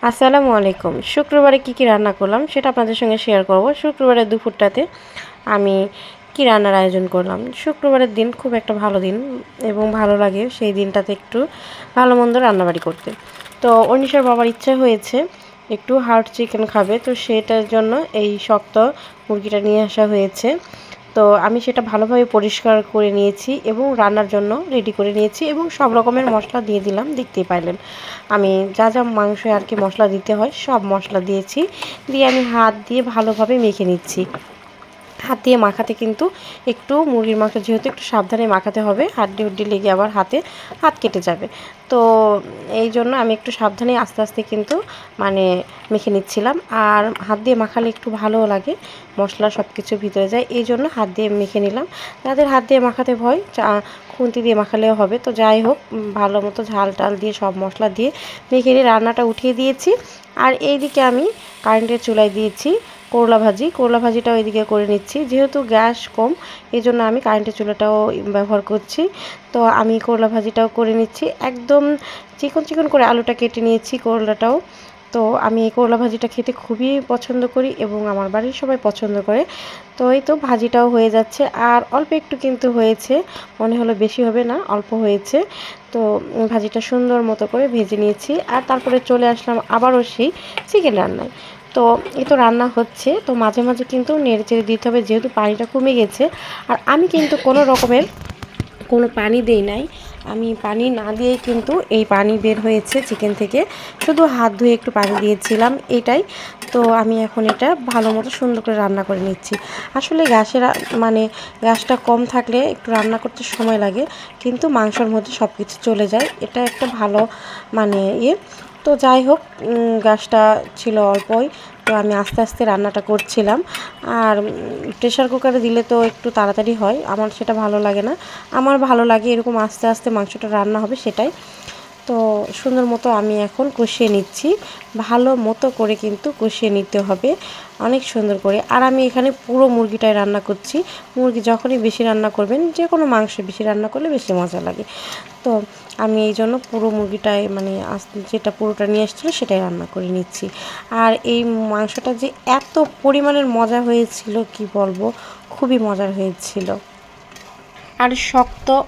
আসসালামু আলাইকুম। শুক্রবারে কি রান্না করলাম সেটা আপনাদের সঙ্গে শেয়ার করব। শুক্রবারের দুপুরটাতে আমি কি রান্নার আয়োজন করলাম। শুক্রবারের দিন খুব একটা ভালো দিন এবং ভালো লাগে সেই দিনটাতে একটু ভালো মন্দ রান্নাবাড়ি করতে। তো অনিশার বাবার ইচ্ছা হয়েছে একটু হার্ড চিকেন খাবে, তো সেটার জন্য এই শক্ত মুরগিটা নিয়ে আসা হয়েছে। তো আমি সেটা ভালোভাবে পরিষ্কার করে নিয়েছি এবং রান্নার জন্য রেডি করে নিয়েছি এবং সব রকমের মশলা দিয়ে দিলাম। দেখতেই পাইলেন আমি যা যা মাংসে আর কি মশলা দিতে হয় সব মশলা দিয়েছি, দিয়ে আমি হাত দিয়ে ভালোভাবে মেখে নিচ্ছি। হাত দিয়ে মাখাতে কিন্তু একটু মুরগির মাংস যেহেতু একটু সাবধানে মাখাতে হবে, হাড্ডি হুড্ডি লেগে আবার হাত কেটে যাবে। তো এই জন্য আমি একটু সাবধানে আস্তে আস্তে কিন্তু মানে মেখে নিচ্ছিলাম। আর হাত দিয়ে মাখালে একটু ভালোও লাগে, মশলা সব কিছু ভিতরে যায়, এই জন্য হাত দিয়ে মেখে নিলাম। যাদের হাত দিয়ে মাখাতে ভয় খুন্তি দিয়ে মাখালেও হবে। তো যাই হোক, ভালো মতো ঝাল টাল দিয়ে সব মশলা দিয়ে মেখে নিয়ে রান্নাটা উঠিয়ে দিয়েছি। আর এইদিকে আমি কারেন্টের চুলায় দিয়েছি করলা ভাজিটাও এদিকে করে নিচ্ছি। যেহেতু গ্যাস কম এই জন্য আমি কারেন্টের চুলাটাও ব্যবহার করছি। তো আমি করলা ভাজিটাও করে নিচ্ছি, একদম চিকন চিকন করে আলুটা কেটে নিয়েছি, করলাটাও। তো আমি এই করলা ভাজিটা খেতে খুবই পছন্দ করি এবং আমার বাড়ির সবাই পছন্দ করে। তো এই তো ভাজিটাও হয়ে যাচ্ছে, আর অল্প একটু কিন্তু হয়েছে, মনে হলো বেশি হবে না, অল্প হয়েছে। তো ভাজিটা সুন্দর মতো করে ভেজে নিয়েছি, আর তারপরে চলে আসলাম আবারও সেই চিকেন রান্নায়। তো এই তো রান্না হচ্ছে, তো মাঝে মাঝে কিন্তু নেড়ে চেড়ে দিতে হবে যেহেতু পানিটা কমে গেছে। আর আমি কিন্তু কোনো রকমের কোনো পানি দেই নাই, আমি পানি না দিয়েই কিন্তু এই পানি বের হয়েছে চিকেন থেকে, শুধু হাত ধুয়ে একটু পানি দিয়েছিলাম এটাই। তো আমি এখন এটা ভালো মতো সুন্দর করে রান্না করে নিচ্ছি। আসলে গ্যাসটা কম থাকলে একটু রান্না করতে সময় লাগে, কিন্তু মাংসের মধ্যে সব কিছু চলে যায়, এটা একটা ভালো ইয়ে। তো যাই হোক, গ্যাসটা ছিল অল্পই, তো আমি আস্তে আস্তে রান্নাটা করছিলাম। আর প্রেশার কুকারে দিলে তো একটু তাড়াতাড়ি হয়, আমার সেটা ভালো লাগে না। আমার ভালো লাগে এরকম আস্তে আস্তে মাংসটা রান্না হবে সেটাই। তো সুন্দর মতো আমি এখন কষিয়ে নিচ্ছি, ভালো মতো করে কিন্তু কষিয়ে নিতে হবে অনেক সুন্দর করে। আর আমি এখানে পুরো মুরগিটাই রান্না করছি। মুরগি যখনই বেশি রান্না করবেন, যে কোনো মাংস বেশি রান্না করলে বেশি মজা লাগে। তো আমি এই জন্য পুরো মুরগিটাই যেটা পুরোটা নিয়ে এসেছিলো সেটাই রান্না করে নিচ্ছি। আর এই মাংসটা যে এত পরিমাণের মজা হয়েছিল কি বলবো, খুবই মজার হয়েছিল। আর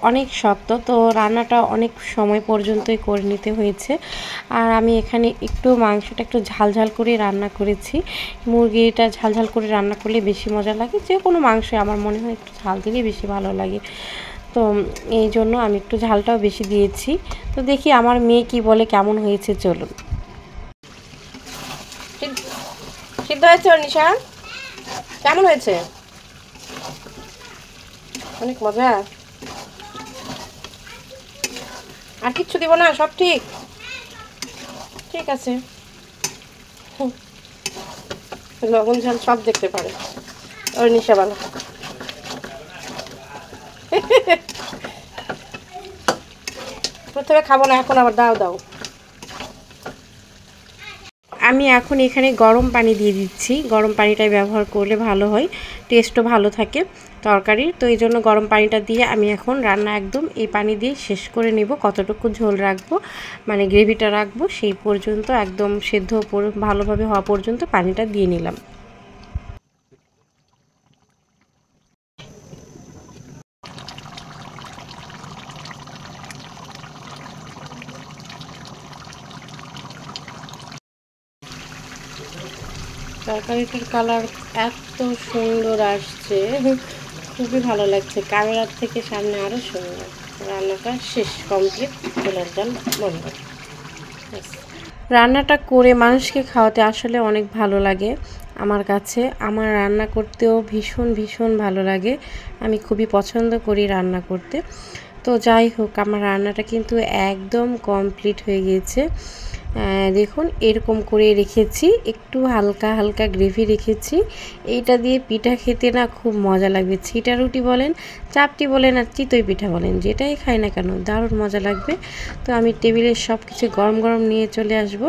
অনেক শক্ত, তো রান্নাটা অনেক সময় পর্যন্তই করে নিতে হয়েছে। আর আমি এখানে একটু মাংসটা একটু ঝালঝাল করে রান্না করেছি। মুরগিটা ঝালঝাল করে রান্না করলে বেশি মজা লাগে, যে কোনো মাংস আমার মনে হয় একটু ঝাল দিলে বেশি ভালো লাগে। তো এই জন্য আমি একটু ঝালটাও বেশি দিয়েছি। তো দেখি আমার মেয়ে কি বলে, কেমন হয়েছে চলুন। সিদ্ধ হয়েছে অনিশা? কেমন হয়েছে? অনেক মজা। আর কিচ্ছু দিব না, সব ঠিক ঠিক আছে। লবণ ঝাল সব দেখতে পারে ওর নিশাবালা। প্রথমে খাবো না, এখন আবার দাও দাও। আমি এখন এখানে গরম পানি দিয়ে দিচ্ছি, গরম পানিটাই ব্যবহার করলে ভালো হয়, টেস্টও ভালো থাকে তরকারির। তো এই জন্য গরম পানিটা দিয়ে আমি এখন রান্না একদম এই পানি দিয়ে শেষ করে নেব। কতটুকু ঝোল রাখবো, গ্রেভিটা রাখবো সেই পর্যন্ত, একদম সেদ্ধ ভালোভাবে হওয়া পর্যন্ত পানিটা দিয়ে নিলাম। তরকারিটার কালার এত সুন্দর আসছে, খুবই ভালো লাগছে, ক্যামেরার থেকে সামনে আরও সুন্দর। রান্নাটা শেষ, কমপ্লিট, চুলার জাল বন্ধ। রান্নাটা করে মানুষকে খাওয়াতে আসলে অনেক ভালো লাগে আমার কাছে। আমার রান্না করতেও ভীষণ ভীষণ ভালো লাগে, আমি খুবই পছন্দ করি রান্না করতে। তো যাই হোক, আমার রান্নাটা কিন্তু একদম কমপ্লিট হয়ে গিয়েছে। দেখুন এরকম করে রেখেছি, একটু হালকা হালকা গ্রেভি রেখেছি। এইটা দিয়ে পিঠা খেতে না খুব মজা লাগবে, ছিটা রুটি বলেন, চাপটি বলেন, আর চিতই পিঠা বলেন, যেটাই খাই না কেন দারুণ মজা লাগবে। তো আমি টেবিলের সব কিছু গরম গরম নিয়ে চলে আসব,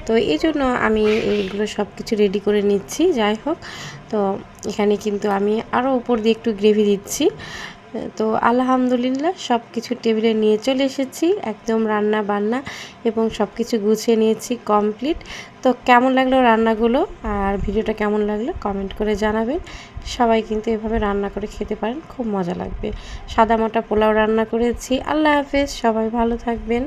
তো এই জন্য আমি এইগুলো সব কিছু রেডি করে নিচ্ছি। যাই হোক, তো এখানে কিন্তু আমি আরও উপর দিয়ে একটু গ্রেভি দিচ্ছি। তো আলহামদুলিল্লাহ সব কিছু টেবিলে নিয়ে চলে এসেছি, একদম রান্না বান্না এবং সব কিছু গুছিয়ে নিয়েছি কমপ্লিট। তো কেমন লাগলো রান্নাগুলো আর ভিডিওটা কেমন লাগলো কমেন্ট করে জানাবেন। সবাই কিন্তু এভাবে রান্না করে খেতে পারেন, খুব মজা লাগবে। সাদা মোটা পোলাও রান্না করেছি। আল্লাহ হাফেজ, সবাই ভালো থাকবেন।